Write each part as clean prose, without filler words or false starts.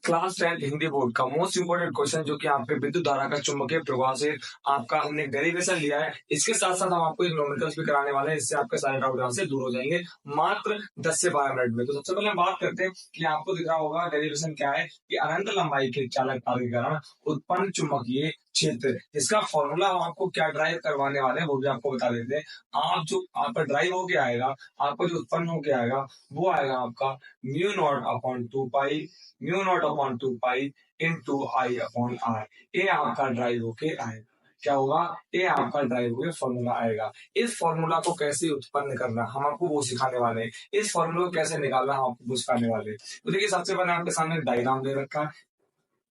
Class 10 Hindi board का most important question जो कि आपके विद्युत धारा का चुंबकीय प्रवाह से आपका हमने डेरिवेशन लिया है। इसके साथ साथ हम आपको न्यूमेरिकल्स भी कराने वाले हैं, इससे आपके सारे डाउट यहाँ से दूर हो जाएंगे मात्र 10 से 12 मिनट में। तो सबसे पहले हम बात करते हैं कि आपको दिख रहा होगा डेरिवेशन क्या है कि अनंत लंबाई के चालक तार के कारण उत्पन्न चुंबकीय क्षेत्र। इसका फॉर्मूला हम आपको क्या ड्राइव करवाने वाले हैं वो भी आपको बता देते हैं। आप जो आपका ड्राइव होके आएगा, आपको जो उत्पन्न होके आएगा वो आएगा आपका mu not upon 2 pi mu not upon 2 pi into I upon R. ये आपका ड्राइव होके आएगा। क्या होगा? ये आपका ड्राइव होके फॉर्मूला आएगा। इस फॉर्मूला को कैसे उत्पन्न करना हम आपको वो सिखाने वाले हैं। इस फॉर्मूला को कैसे निकालना हम आपको वो सिखाने वाले हैं। तो देखिए, सबसे पहले आपके सामने डायग्राम दे रखा है।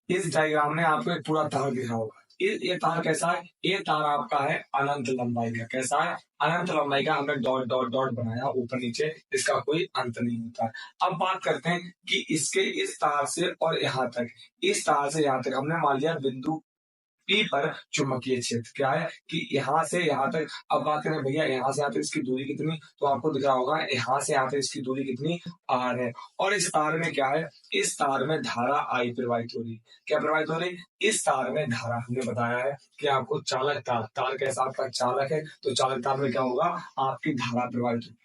इस डायग्राम में आपको एक पूरा तार दिखा होगा। ये तार कैसा है? ये तार आपका है अनंत लंबाई का। कैसा है? अनंत लंबाई का। हमने डॉट डॉट डॉट बनाया ऊपर नीचे, इसका कोई अंत नहीं होता है। अब बात करते हैं कि इसके इस तार से और यहाँ तक, इस तार से यहाँ तक हमने मान लिया बिंदु पी पर चुंबकीय क्षेत्र क्या है कि यहाँ से यहाँ तक। अब बात करें भैया यहाँ से यहाँ तक इसकी दूरी कितनी, तो आपको दिख रहा होगा यहाँ से यहाँ तक इसकी दूरी कितनी आर है। और इस तार में क्या है? इस तार में धारा आई प्रवाहित हो रही। क्या प्रवाहित हो रही? इस तार में धारा। हमने बताया है कि आपको चालक तार, तार कैसा आपका चालक है तो चालक तार में क्या होगा? आपकी धारा प्रवाहित होगी।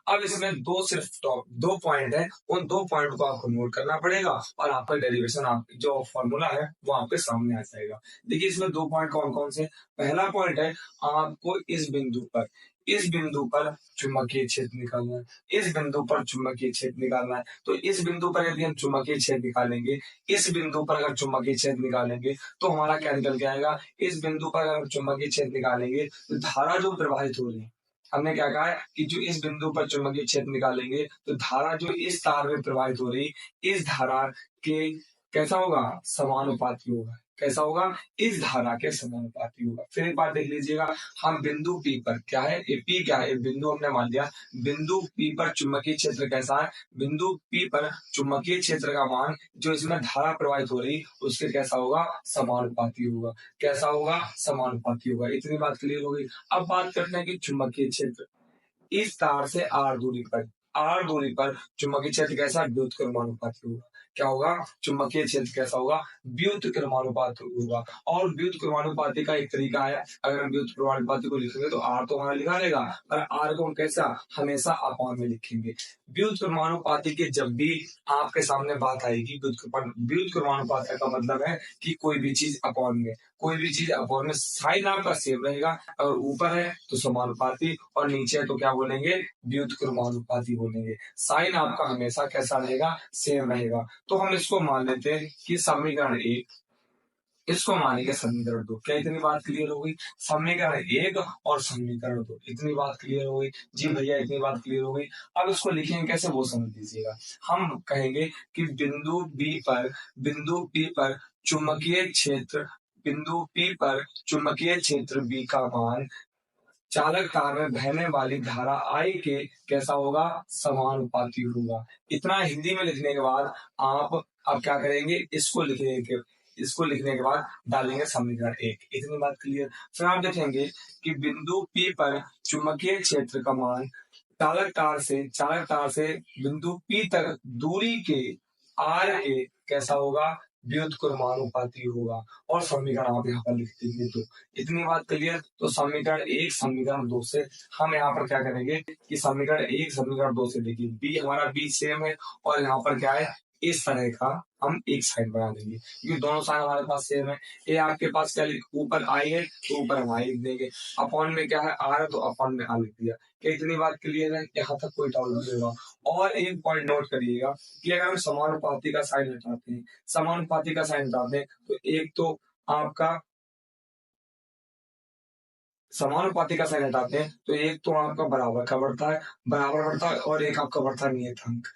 अब इसमें सिर्फ दो पॉइंट है, उन दो पॉइंट को आपको नोट करना पड़ेगा और आपका डेरिवेशन आप जो फॉर्मूला है वो आपके सामने आ जाएगा। देखिए, इसमें दो पॉइंट कौन कौन से? पहला पॉइंट है आपको इस बिंदु पर चुंबकीय क्षेत्र निकालना है। इस बिंदु पर चुंबकीय क्षेत्र निकालना है। तो इस बिंदु पर यदि हम चुंबकीय क्षेत्र निकालेंगे, इस बिंदु पर अगर चुंबकीय क्षेत्र निकालेंगे तो हमारा क्या निकल के आएगा? इस बिंदु पर अगर चुंबकीय क्षेत्र निकालेंगे तो धारा जो प्रवाहित हो रही है, हमने क्या कहा है कि जो इस बिंदु पर चुंबकीय क्षेत्र निकालेंगे तो धारा जो इस तार में प्रवाहित हो रही, इस धारा के कैसा होगा? समानुपाती होगा। कैसा होगा? इस धारा के समानुपाती होगा। फिर एक बार देख लीजिएगा, हम बिंदु पी पर क्या है, ये पी क्या है? बिंदु हमने मान लिया। बिंदु पी पर चुंबकीय क्षेत्र कैसा है? बिंदु पी पर चुंबकीय क्षेत्र का मान जो इसमें धारा प्रवाहित हो रही उसके कैसा होगा? समानुपाती होगा। कैसा होगा? समानुपाती होगा। इतनी बात क्लियर हो गई। अब बात करते हैं कि चुंबकीय क्षेत्र इस तार से आर दूरी पर चुंबकीय क्षेत्र कैसा? व्युत्क्रमानुपाती होगा। क्या होगा? चुंबकीय क्षेत्र कैसा होगा? व्युत्क्रमानुपाती होगा। और व्युत्क्रमानुपाती का एक तरीका है, अगर हम व्युत्क्रमानुपाती को लिखेंगे तो आर तो हमारा लिखा रहेगा, पर आर को हम कैसा? हमेशा अपॉन में लिखेंगे। व्युत्क्रमानुपाती के जब भी आपके सामने बात आएगी, व्युत्क्रमानुपाती का मतलब है कि कोई भी चीज अपॉन में, कोई भी चीज अपॉन में साइन आपका सेम रहेगा। अगर ऊपर है तो समानुपाती और नीचे है तो क्या बोलेंगे? व्युत्क्रमानुपाती बोलेंगे। साइन आपका हमेशा कैसा रहेगा? सेम रहेगा। तो हम इसको मान लेते हैं कि समीकरण 1, इसको मानेंगे समीकरण 2। क्या इतनी बात क्लियर हो गई? समीकरण 1 और समीकरण 2, इतनी बात क्लियर हो गई? जी भैया, इतनी बात क्लियर हो गई। अब इसको लिखेंगे कैसे वो समझ लीजिएगा। हम कहेंगे कि बिंदु पी पर चुंबकीय क्षेत्र, बिंदु पी पर चुंबकीय क्षेत्र बी का मान चालक तार में बहने वाली धारा आई के कैसा होगा? समानुपाती होगा। इतना हिंदी में लिखने के बाद आप अब क्या करेंगे? इसको लिखने के बाद डालेंगे समीकरण 1। इतनी बात क्लियर? फिर आप देखेंगे कि बिंदु P पर चुंबकीय क्षेत्र का मान चालक तार से बिंदु P तक दूरी के R के कैसा होगा? व्युत्क्रमानुपाती होगा। और समीकरण आप यहाँ पर लिख देंगे तो इतनी बात क्लियर? तो समीकरण 1 समीकरण 2 से हम यहाँ पर क्या करेंगे कि समीकरण 1 समीकरण 2 से देखिए, बी हमारा बी सेम है और यहाँ पर क्या है? इस तरह का हम एक साइन बना देंगे क्योंकि दोनों साइन हमारे पास सेम है। ये आपके पास क्या ऊपर आई है तो ऊपर हम आई लिख देंगे, अपॉन में क्या है? आर है तो अपॉन में आर लिख दिया। क्या इतनी बात क्लियर है? यहाँ तक कोई डाउट नहीं होगा। और एक पॉइंट नोट करिएगा कि अगर हम समानुपाती का साइन हटाते हैं, तो एक तो आपका समानुपाती का साइन हटाते हैं तो एक तो आपका बराबर का बढ़ता है और एक आपका बढ़ता है नियतांक।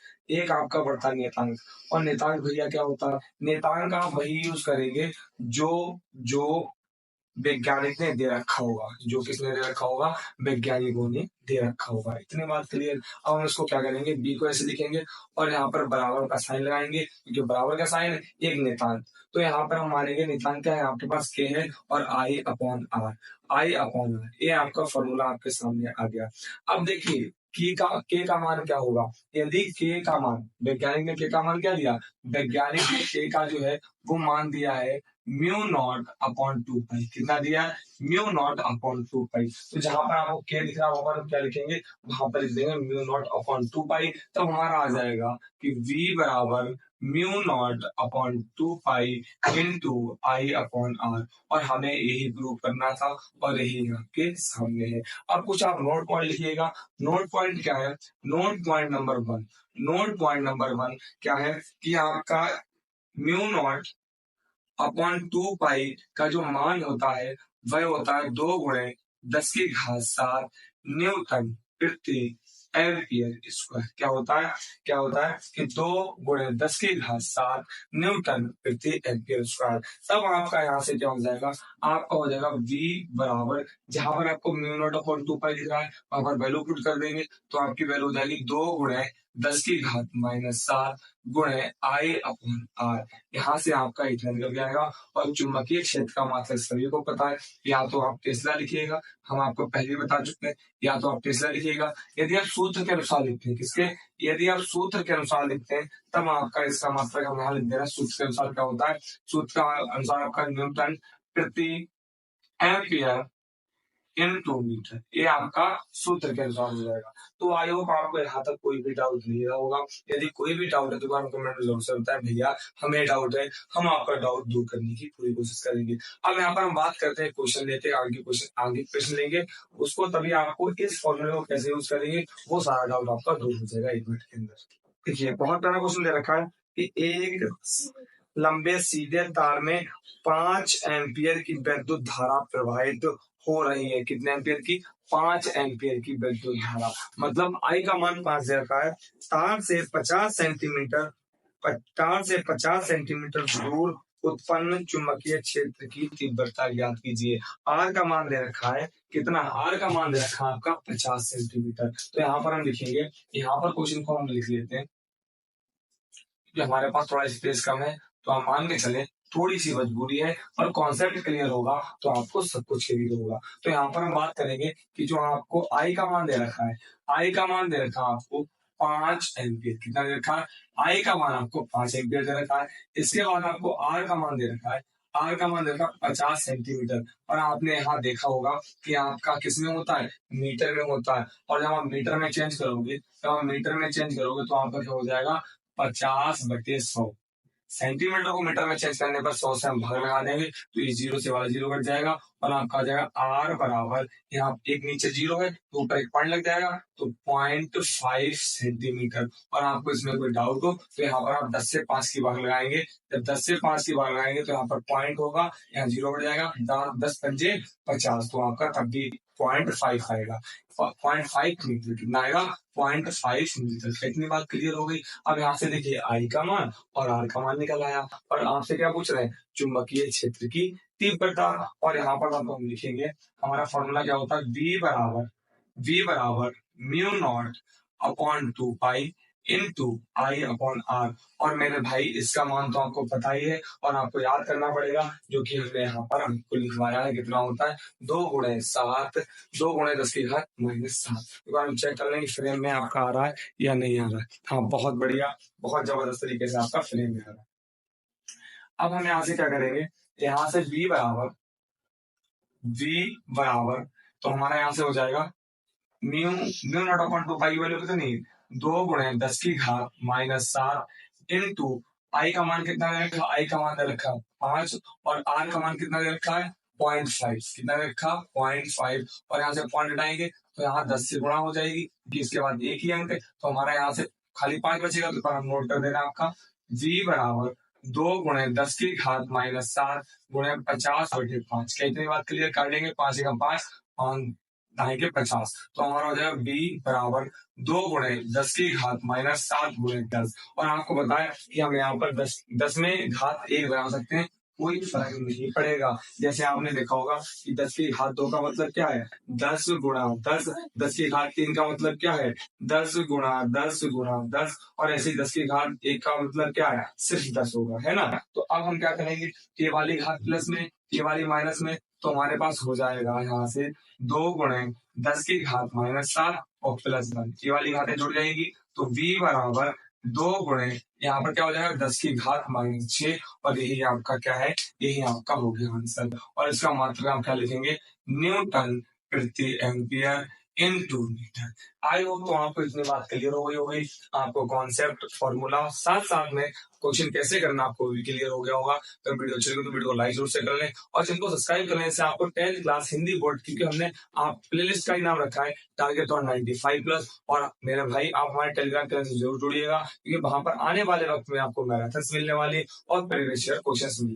और नियतांक भैया क्या होता है? नियतांक आप वही यूज करेंगे जो जो वैज्ञानिक ने दे रखा होगा, जो किसने दे रखा होगा? वैज्ञानिकों ने दे रखा होगा। इतनी बात क्लियर? अब हम इसको क्या करेंगे? बी को ऐसे लिखेंगे और यहाँ पर बराबर का साइन लगाएंगे क्योंकि बराबर का साइन है एक नियतांक। तो यहाँ पर हम मानेंगे नियतांक क्या है? आपके पास के है और आई अपॉन आर। ये आपका फॉर्मूला आपके सामने आ गया। अब देखिए के का मान क्या होगा, यदि के का मान, वैज्ञानिक ने के का मान क्या दिया, वैज्ञानिक ने के का जो है वो मान दिया है म्यू नॉट अपॉन 2 पाई। कितना दिया है, म्यू नॉट अपॉन 2 पाई। तो जहां पर आपको के लिख रहा होगा हम क्या लिखेंगे, वहां पर लिख देंगे म्यू नॉट अपॉन 2 पाई। तब हमारा आ जाएगा कि v बराबर mu not upon 2 pi into I upon R. और हमें यही प्रूव करना था और यही आपके सामने है। अब कुछ आप नोट पॉइंट लिखिएगा। नोट पॉइंट क्या है, note point number 1, note point number 1 क्या है कि आपका म्यू नॉट अपॉन 2 पाई का जो मान होता है वह होता है 2 × 10⁻⁷ न्यूटन प्रति एम्पियर स्क्वायर। क्या होता है, क्या होता है कि 2 × 10⁻⁷ न्यूटन प्रति एम्पियर स्क्वायर। तब आपका यहाँ से क्या हो जाएगा, आपका हो जाएगा v बराबर, जहां पर आपको म्यू नॉट अपॉन 2 पाई दिख रहा है वहां पर वैल्यू पुट कर देंगे तो आपकी वैल्यू हो जाएगी 2 × 10⁻⁷ गुणे आई अपॉन आर। यहाँ से आपका इतना निकल जाएगा। और चुंबकीय क्षेत्र का मात्रक सभी को पता है, या तो आप टेस्ला लिखिएगा, हम आपको पहले बता चुके हैं, या तो आप टेस्ला लिखिएगा। यदि आप सूत्र के अनुसार लिखते हैं, किसके, यदि आप सूत्र के अनुसार लिखते हैं तब आपका इसका मात्रक हम यहाँ लिख दे रहे हैं। सूत्र के अनुसार क्या होता है, सूत्र के अनुसार आपका न्यूटन प्रति एम्पियर इन 2 मीटर, ये आपका सूत्र के अनुसार हो जाएगा। तो आई होप आपको यहाँ तक कोई भी डाउट नहीं रहा होगा। यदि कोई भी डाउट है तो कमेंट जरूर से बताएं, भैया हमें डाउट है, हम आपका डाउट दूर करने की पूरी कोशिश करेंगे। अब यहाँ पर हम बात करते हैं क्वेश्चन लेते हैं, आगे क्वेश्चन लेंगे उसको, तभी आपको इस फॉर्मूले को कैसे यूज करेंगे वो सारा डाउट आपका दूर हो जाएगा 1 मिनट के अंदर। देखिए बहुत बड़ा क्वेश्चन दे रखा है कि एक लंबे सीधे तार में 5 एम्पियर की विद्युत धारा प्रवाहित हो रही है। कितने एम्पियर की, 5 एम्पियर की विद्युत धारा। मतलब आई का मान 5 दे रखा है। तार से 50 सेंटीमीटर दूर उत्पन्न चुंबकीय क्षेत्र की तीव्रता ज्ञात कीजिए। आर का मान दे रखा है कितना, आर का मान दे रखा है आपका 50 सेंटीमीटर। तो यहाँ पर हम लिखेंगे, यहाँ पर क्वेश्चन को हम लिख लेते हैं कि हमारे पास थोड़ा स्पेस कम है तो हम मान के चले थोड़ी सी मजबूरी है, और कॉन्सेप्ट क्लियर होगा तो आपको सब कुछ क्लियर होगा। तो यहाँ पर हम बात करेंगे कि जो आपको आई का मान दे रखा है, आई का मान दे रखा है आपको 5 एम्पियर। कितना दे रखा है, आई का मान आपको 5 एम्पियर दे रखा है। इसके बाद आपको आर का मान दे रखा है, आर का मान दे रखा है 50 सेंटीमीटर। और आपने यहाँ देखा होगा कि आपका किस में होता है, मीटर में होता है। और जब आप मीटर में चेंज करोगे, तो आपका क्या हो जाएगा, 50/100। सेंटीमीटर को मीटर में चेंज करने पर 100 से हम भाग लगा देंगे तो ये 0 से वाला 0 कट जाएगा और आपका आ जाएगा आर बराबर, यहाँ एक नीचे 0 है तो ऊपर एक पॉइंट लग जाएगा तो 0.5 सेंटीमीटर। और आपको इसमें कोई डाउट हो तो यहाँ पर आप 10 से 5 की भाग लगाएंगे। जब 10 से 5 की भाग लगाएंगे तो यहाँ पर पॉइंट होगा, यहाँ 0 कट जाएगा, 10×5 = 50। तो आपका तब भी 0.5 आएगा। 0.5 मीटर कितना आएगा, 0.5 मीटर। इतनी बात क्लियर हो गई। अब यहाँ से देखिए आई का मान और आर का मान निकल आया। और आपसे क्या पूछ रहे हैं, चुंबकीय क्षेत्र की तीव्रता। और यहाँ पर हम लिखेंगे, हमारा फॉर्मूला क्या होता है, v बराबर mu not upon 2 pi into I upon R. और मेरे भाई इसका मान तो आपको पता ही है और आपको याद करना पड़ेगा, जो कि हमने यहाँ पर हमको लिखवाया है। कितना होता है, 2 × 7, 2 × 10⁻⁷। एक बार हम चेक कर लेंगे फ्रेम में आपका आ रहा है या नहीं आ रहा है। हाँ बहुत बढ़िया, बहुत जबरदस्त तरीके से आपका फ्रेम में आ रहा है। अब हम यहाँ से क्या करेंगे, यहाँ से v बराबर तो हमारा यहाँ से हो जाएगा म्यू नॉट अपॉन 2 पाई की वैल्यू कितनी, 2 × 10⁻⁷ इंटू आई का मान कितना दे रखा, आई का मान दे रखा 5 और आर का मान कितना दे रखा है 0.5। कितना दे रखा 0.5। और यहाँ से पॉइंट हटाएंगे तो यहाँ 10 से गुणा हो जाएगी कि इसके बाद एक ही अंक है तो हमारा यहाँ से खाली 5 बचेगा। तो हम नोट कर देना आपका v बराबर 2 × 10⁻⁷ गुणे 50/5। क्या इतनी बात क्लियर कर लेंगे, 5 × 5 के 50। तो हमारा हो जाएगा b बराबर 2 × 10⁻⁷ गुणे 10। और आपको बताया कि हम यहाँ पर 10 में घात 1 बना सकते हैं कोई फर्क नहीं पड़ेगा। जैसे आपने देखा होगा कि 10 की घात 2 का मतलब क्या है, 10 × 10। 10 की घात 3 का मतलब क्या है, 10 × 10 × 10। और ऐसे ही 10 की घात 1 का मतलब क्या है, सिर्फ 10 होगा, है ना। तो अब हम क्या करेंगे, ये वाली घात प्लस में, ये वाली माइनस में, तो हमारे पास हो जाएगा यहाँ से 2 × 10 की घात -7 और +1। ये वाली घातें जुड़ जाएंगी तो v बराबर 2 × यहाँ पर क्या हो जाएगा, 10 की घात -6। और यही आपका क्या है, यही आपका हो गया आंसर। और इसका मात्रक आप क्या लिखेंगे, न्यूटन प्रति ampere into metre. I hope तो आपको इतनी बात क्लियर हो गई होगी, आपको कॉन्सेप्ट फॉर्मूला साथ साथ में क्वेश्चन कैसे करना आपको भी क्लियर हो गया होगा। तो वीडियो अच्छी लगी तो वीडियो को लाइक जरूर से कर लें और चैनल को सब्सक्राइब करने से आपको 10th क्लास हिंदी बोर्ड, क्योंकि हमने आप प्लेलिस्ट का ही नाम रखा है टारगेट और 95+। और मेरे भाई आप हमारे टेलीग्राम चैनल से जरूर जुड़िएगा, क्योंकि वहां पर आने वाले वक्त में आपको मैराथन मिलने वाली और प्रीवियस ईयर क्वेश्चन मिलेंगे।